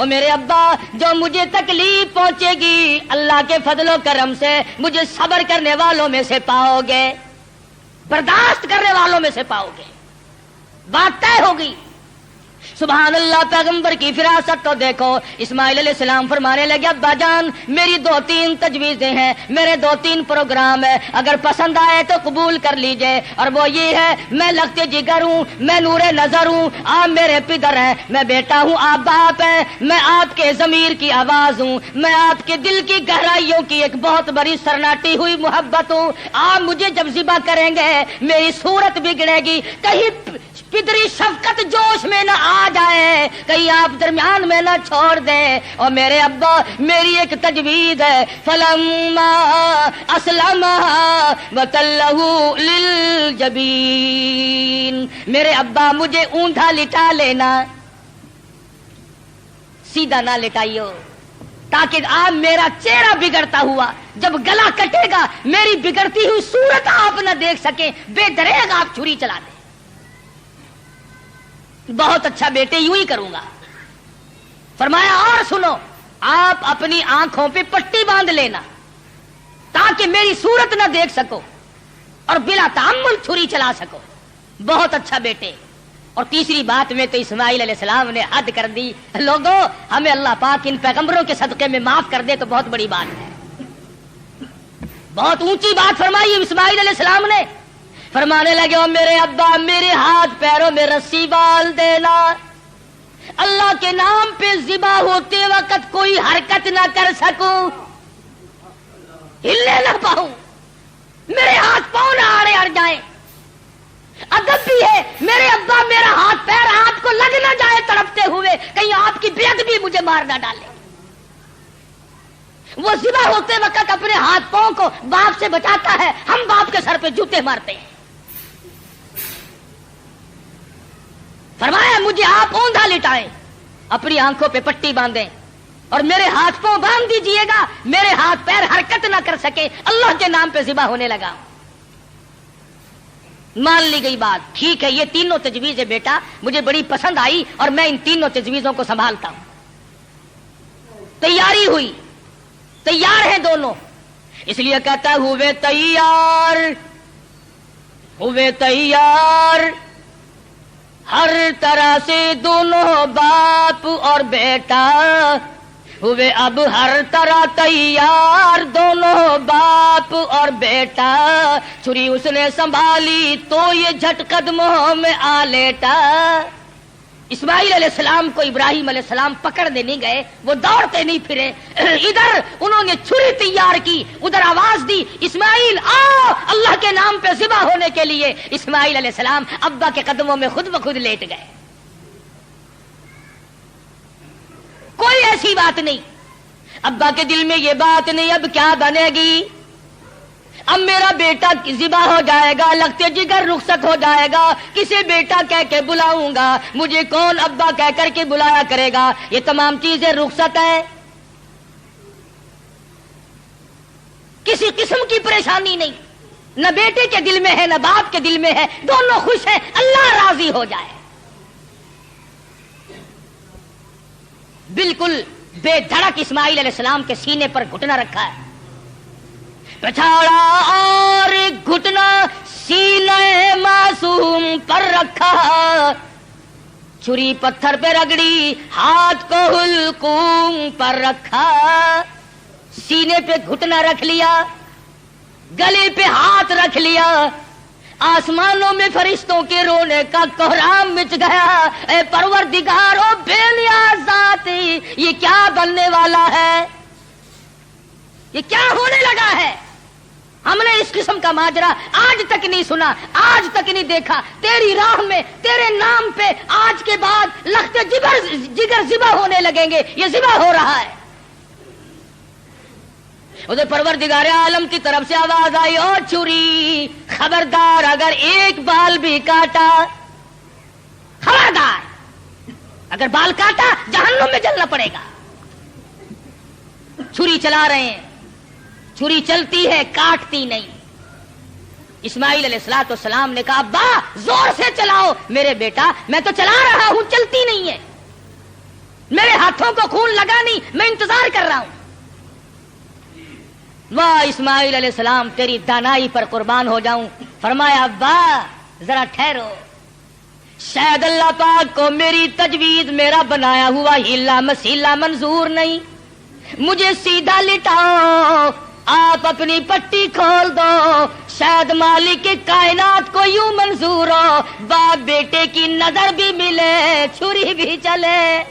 اور میرے ابا جو مجھے تکلیف پہنچے گی اللہ کے فضل و کرم سے مجھے صبر کرنے والوں میں سے پاؤ گے، برداشت کرنے والوں میں سے پاؤ گے، بات طے ہوگی۔ سبحان اللہ، پیغمبر کی فراست کو دیکھو۔ اسماعیل علیہ السلام فرمانے لگے ابا جان میری 2-3 تجویزیں ہیں، میرے 2-3 پروگرام ہے، اگر پسند آئے تو قبول کر لیجئے، اور وہ یہ ہے میں لخت جگر ہوں، میں نور نظر ہوں، آپ میرے پدر ہیں، میں بیٹا ہوں، آپ باپ ہیں، میں آپ کے ضمیر کی آواز ہوں، میں آپ کے دل کی گہرائیوں کی ایک بہت بڑی سرناٹی ہوئی محبت ہوں، آپ مجھے جب ذبح کریں گے میری صورت بگڑے گی، کہیں پدری شفقت جوش میں نہ آ جائے، کہیں آپ درمیان میں نہ چھوڑ دیں۔ اور میرے ابا میری ایک تجویز ہے، فلما اسلم وتلہ للجبین، میرے ابا مجھے اونٹا لٹا لینا، سیدھا نہ لٹائیو، تاکہ آپ میرا چہرہ بگڑتا ہوا جب گلا کٹے گا میری بگڑتی ہوئی صورت آپ نہ دیکھ سکیں، بے دریغ آپ چھری چلا دیں۔ بہت اچھا بیٹے، یوں ہی کروں گا۔ فرمایا اور سنو، آپ اپنی آنکھوں پہ پٹی باندھ لینا تاکہ میری صورت نہ دیکھ سکو اور بلا تعمل چھری چلا سکو۔ بہت اچھا بیٹے۔ اور تیسری بات میں تو اسماعیل علیہ السلام نے حد کر دی، لوگوں ہمیں اللہ پاک ان پیغمبروں کے صدقے میں معاف کر دے تو بہت بڑی بات ہے، بہت اونچی بات فرمائی اسماعیل علیہ السلام نے۔ فرمانے لگے او میرے ابا میرے ہاتھ پیروں میں رسی ڈال دینا، اللہ کے نام پہ ذبح ہوتے وقت کوئی حرکت نہ کر سکوں، ہلنے نہ پاؤں، میرے ہاتھ پاؤں نہ آڑے اڑ جائیں۔ ادب بھی ہے، میرے ابا میرا ہاتھ پیر آپ کو لگ نہ جائے تڑپتے ہوئے، کہیں آپ کی بیعت بھی مجھے مار نہ ڈالے۔ وہ ذبح ہوتے وقت اپنے ہاتھ پاؤں کو باپ سے بچاتا ہے، ہم باپ کے سر پہ جوتے مارتے ہیں۔ فرمایا مجھے آپ اوندھا لٹائیں، اپنی آنکھوں پہ پٹی باندھیں اور میرے ہاتھ پاؤں باندھ دیجئے گا، میرے ہاتھ پیر حرکت نہ کر سکے، اللہ کے نام پہ ذبح ہونے لگا۔ مان لی گئی بات، ٹھیک ہے یہ تینوں تجویزیں بیٹا مجھے بڑی پسند آئی اور میں ان تینوں تجویزوں کو سنبھالتا ہوں۔ تیاری ہوئی، تیار ہیں دونوں، اس لیے کہتا ہوئے تیار، ہوئے تیار ہر طرح سے دونوں باپ اور بیٹا، ہوئے اب ہر طرح تیار دونوں باپ اور بیٹا، چھری اس نے سنبھالی تو یہ جھٹ قدموں میں آ لیٹا۔ اسماعیل علیہ السلام کو ابراہیم علیہ السلام پکڑنے نہیں گئے، وہ دوڑتے نہیں پھرے، ادھر انہوں نے چھری تیار کی، ادھر آواز دی اسماعیل آؤ اللہ کے نام پہ ذبح ہونے کے لیے۔ اسماعیل علیہ السلام ابا کے قدموں میں خود بخود لیٹ گئے۔ کوئی ایسی بات نہیں، ابا کے دل میں یہ بات نہیں اب کیا بنے گی، اب میرا بیٹا ذبح ہو جائے گا، لگتے جگر رخصت ہو جائے گا، کسے بیٹا کہہ کے بلاؤں گا، مجھے کون ابا کہہ کر کے بلایا کرے گا، یہ تمام چیزیں رخصت ہے، کسی قسم کی پریشانی نہیں، نہ بیٹے کے دل میں ہے نہ باپ کے دل میں ہے، دونوں خوش ہیں، اللہ راضی ہو جائے۔ بالکل بے دھڑک اسماعیل علیہ السلام کے سینے پر گھٹنا رکھا ہے، پچھاڑا اور گھٹنا سینے معصوم پر رکھا، چھری پتھر پہ رگڑی ہاتھ کو حلقوم پر رکھا، سینے پہ گھٹنا رکھ لیا، گلے پہ ہاتھ رکھ لیا، آسمانوں میں فرشتوں کے رونے کا کوہرام مچ گیا، اے پروردگار او بے نیاز ذاتی یہ کیا بننے والا ہے، یہ کیا ہونے لگا ہے، ہم نے اس قسم کا ماجرا آج تک نہیں سنا، آج تک نہیں دیکھا، تیری راہ میں تیرے نام پہ آج کے بعد لخت جگر ذبح ہونے لگیں گے، یہ ذبح ہو رہا ہے۔ ادھر پروردگار عالم کی طرف سے آواز آئی او چھری خبردار اگر ایک بال بھی کاٹا، خبردار اگر بال کاٹا جہنم میں جلنا پڑے گا۔ چھری چلا رہے ہیں، چھری چلتی ہے کاٹتی نہیں۔ اسماعیل علیہ الصلوۃ والسلام نے کہا ابا زور سے چلاؤ، میرے بیٹا میں تو چلا رہا ہوں چلتی نہیں ہے۔ میرے ہاتھوں کو خون لگا نہیں، میں انتظار کر رہا ہوں۔ واہ اسماعیل علیہ السلام تیری دانائی پر قربان ہو جاؤں۔ فرمایا ابا ذرا ٹھہرو، شاید اللہ پاک کو میری تجویز، میرا بنایا ہوا ہیلا مسیلا منظور نہیں، مجھے سیدھا لٹاؤ، آپ اپنی پٹی کھول دو، شاید مالک کائنات کو یوں منظور ہو، باپ بیٹے کی نظر بھی ملے، چھری بھی چلے،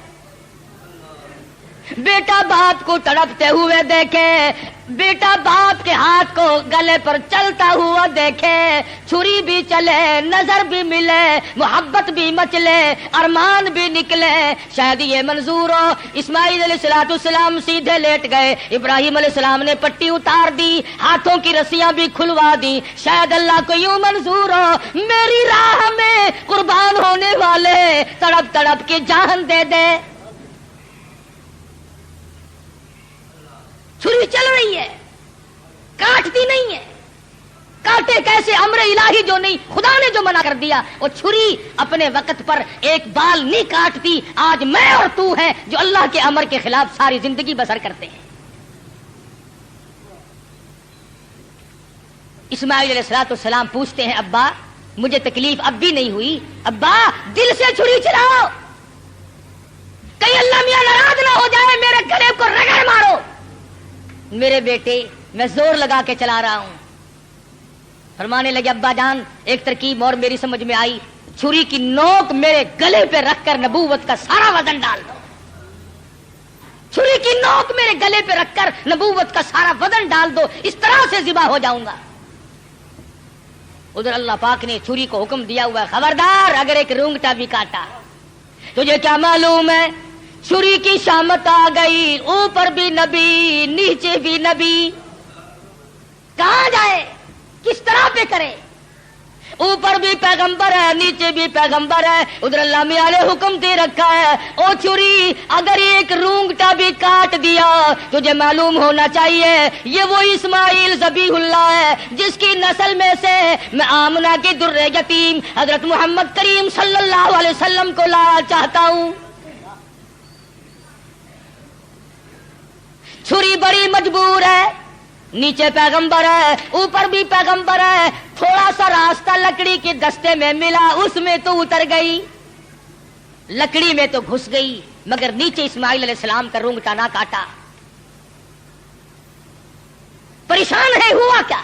بیٹا باپ کو تڑپتے ہوئے دیکھے، بیٹا باپ کے ہاتھ کو گلے پر چلتا ہوا دیکھے، چھری بھی چلے، نظر بھی ملے، محبت بھی مچلے، ارمان بھی نکلے، شاید یہ منظور ہو۔ اسماعیل علیہ السلام سیدھے لیٹ گئے، ابراہیم علیہ السلام نے پٹی اتار دی، ہاتھوں کی رسیاں بھی کھلوا دی، شاید اللہ کو یوں منظور ہو میری راہ میں قربان ہونے والے تڑپ تڑپ کے جان دے دے۔ چھری چل رہی ہے، کاٹتی نہیں ہے، کاٹے کیسے؟ امر الہی جو نہیں، خدا نے جو منع کر دیا، وہ چھری اپنے وقت پر ایک بال نہیں کاٹتی۔ آج میں اور تو ہیں جو اللہ کے امر کے خلاف ساری زندگی بسر کرتے ہیں۔ اسماعیل علیہ السلام پوچھتے ہیں ابا مجھے تکلیف اب بھی نہیں ہوئی؟ ابا دل سے چھری چلاؤ، کہیں اللہ میاں ناراض نہ ہو جائے، میرے گلے کو رگڑ مارو۔ میرے بیٹے میں زور لگا کے چلا رہا ہوں۔ فرمانے لگے ابا جان ایک ترکیب اور میری سمجھ میں آئی، چھری کی نوک میرے گلے پہ رکھ کر نبوت کا سارا وزن ڈال دو، چھری کی نوک میرے گلے پہ رکھ کر نبوت کا سارا وزن ڈال دو، اس طرح سے ذبح ہو جاؤں گا۔ ادھر اللہ پاک نے چھری کو حکم دیا ہوا ہے خبردار اگر ایک رونگٹا بھی کاٹا، تجھے کیا معلوم ہے چھری کی شامت آ گئی، اوپر بھی نبی نیچے بھی نبی، کہاں جائے کس طرح پہ کرے؟ اوپر بھی پیغمبر ہے نیچے بھی پیغمبر ہے، ادھر اللہ میاں نے حکم دے رکھا ہے او چھری اگر ایک رونگٹا بھی کاٹ دیا تجھے معلوم ہونا چاہیے یہ وہ اسماعیل ذبیح اللہ ہے جس کی نسل میں سے میں آمنہ کی در یتیم حضرت محمد کریم صلی اللہ علیہ وسلم کو لانا چاہتا ہوں۔ چھری بڑی مجبور ہے، نیچے پیغمبر ہے اوپر بھی پیغمبر ہے، تھوڑا سا راستہ لکڑی کے دستے میں ملا اس میں تو اتر گئی، لکڑی میں تو گھس گئی، مگر نیچے اسماعیل علیہ السلام کا رونگٹا نہ کاٹا۔ پریشان ہے ہوا کیا؟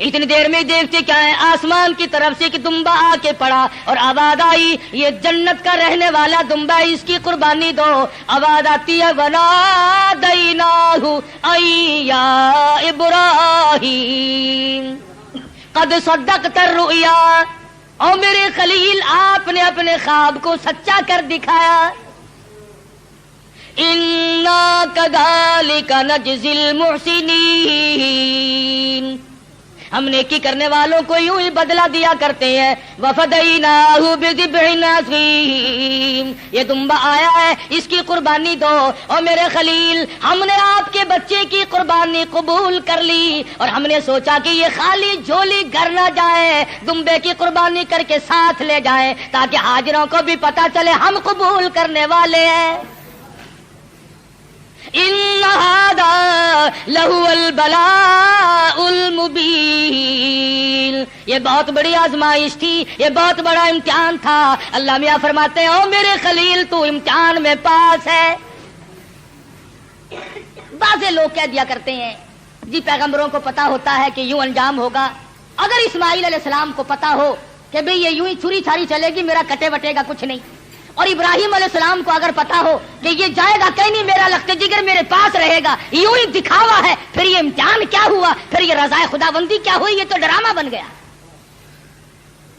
اتنی دیر میں دیکھتے کیا ہے آسمان کی طرف سے کہ دمبا آ کے پڑا اور آواز آئی یہ جنت کا رہنے والا دمبا اس کی قربانی دو۔ آواز آتی ہے وَنَادَيْنَاهُ أَيْ يَا إِبْرَاهِيمُ قَدْ صَدَّقْتَ الرُّؤْيَا، او میرے خلیل آپ نے اپنے خواب کو سچا کر دکھایا۔ إِنَّا كَذَلِكَ نَجْزِي الْمُحْسِنِينَ، ہم نیکی کرنے والوں کو یوں ہی بدلہ دیا کرتے ہیں۔ وَفَدَيْنَاهُ بِذِبْحٍ عَظِيمٍ، یہ دمبا آیا ہے اس کی قربانی دو۔ اور میرے خلیل ہم نے آپ کے بچے کی قربانی قبول کر لی اور ہم نے سوچا کہ یہ خالی جھولی گھر نہ جائے، دمبے کی قربانی کر کے ساتھ لے جائیں تاکہ حاضروں کو بھی پتا چلے ہم قبول کرنے والے ہیں۔ إِنَّ هَذَا لَهُوَ الْبَلَاءُ الْمُبِينُ، یہ بہت بڑی آزمائش تھی، یہ بہت بڑا امتحان تھا۔ اللہ میاں فرماتے ہیں او میرے خلیل تو امتحان میں پاس ہے۔ بعض لوگ کہہ دیا کرتے ہیں جی پیغمبروں کو پتا ہوتا ہے کہ یوں انجام ہوگا، اگر اسماعیل علیہ السلام کو پتا ہو کہ بھئی یہ یوں ہی چھری چھاری چلے گی میرا کٹے وٹے گا کچھ نہیں، اور ابراہیم علیہ السلام کو اگر پتا ہو کہ یہ جائے گا کہیں نہیں میرا لخت جگر میرے پاس رہے گا، یوں ہی دکھاوا ہے، پھر یہ امتحان کیا ہوا، پھر یہ رضائے خداوندی کیا ہوئی؟ یہ تو ڈرامہ بن گیا۔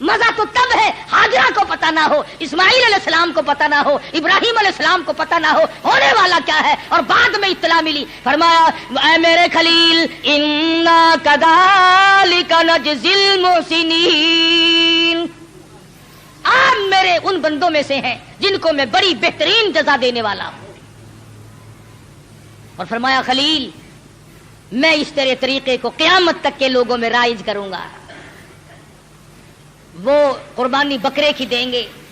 مزہ تو تب ہے ہاجرہ کو پتا نہ ہو، اسماعیل علیہ السلام کو پتا نہ ہو، ابراہیم علیہ السلام کو پتا نہ ہو ہونے والا کیا ہے، اور بعد میں اطلاع ملی۔ فرمایا اے میرے خلیل انا کذالک نجزی المحسنین، آپ میرے ان بندوں میں سے ہیں جن کو میں بڑی بہترین جزا دینے والا ہوں۔ اور فرمایا خلیل میں اس تیرے طریقے کو قیامت تک کے لوگوں میں رائج کروں گا، وہ قربانی بکرے کی دیں گے،